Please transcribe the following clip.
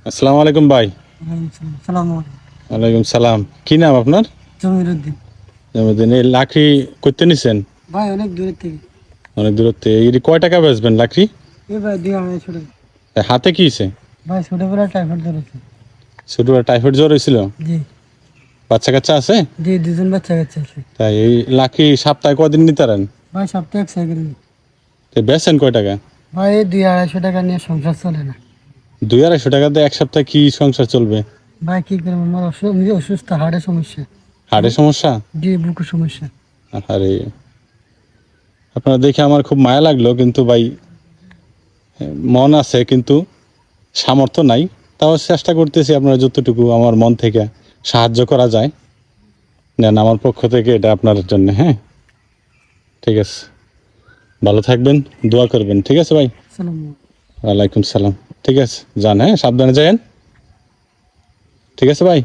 আসসালামু আলাইকুম ভাই। সালাম ওয়ালাইকুম সালাম। কি নাম আপনার? জমিরুদ্দিন। জমিদিন। এই লাকড়ি করতে নিছেন ভাই অনেক দূরের থেকে। অনেক দূরত্বে, এই কয় টাকা বেচবেন লাকড়ি? এই ভাই 2 আড়াইশো টাকা। হাতে কি হয়েছে? ভাই ছোটবেলায় টাইফয়েড ধরেছে। ছোট টাইফয়েড জ্বর হয়েছিল? জি বাচ্চা কাচ্চা আছে? জি, দুজন বাচ্চা কাচ্চা আছে। তাই এই লাকড়ি সপ্তাহে কদিন নিতে পারেন? ভাই সপ্তাহে এক সাইকেল নিই। বেচেন কয় টাকা? ভাই এই 2 আড়াইশো টাকা নিয়ে সংসার চলে না। 200-250 টাকা দিয়ে এক সপ্তাহে কি সংসার চলবে? ভাই কি করবো, আমার অসুস্থ, হার্টের সমস্যা। হার্টের সমস্যা? জি, বুকের সমস্যা। আরে, আপনারা দেখে আমার খুব মায়া লাগলো, কিন্তু ভাই মন আছে কিন্তু সামর্থ্য নাই। তাও চেষ্টা করতেছি আপনারা যতটুকু আমার মন থেকে সাহায্য করা যায় নেন আমার পক্ষ থেকে, এটা আপনার জন্য। হ্যাঁ, ঠিক আছে, ভালো থাকবেন, দোয়া করবেন। ঠিক আছে ভাই। সালাম। ওয়ালাইকুম সালাম। ঠিক আছে, যান, হ্যাঁ, সাবধানে যান। ঠিক আছে ভাই।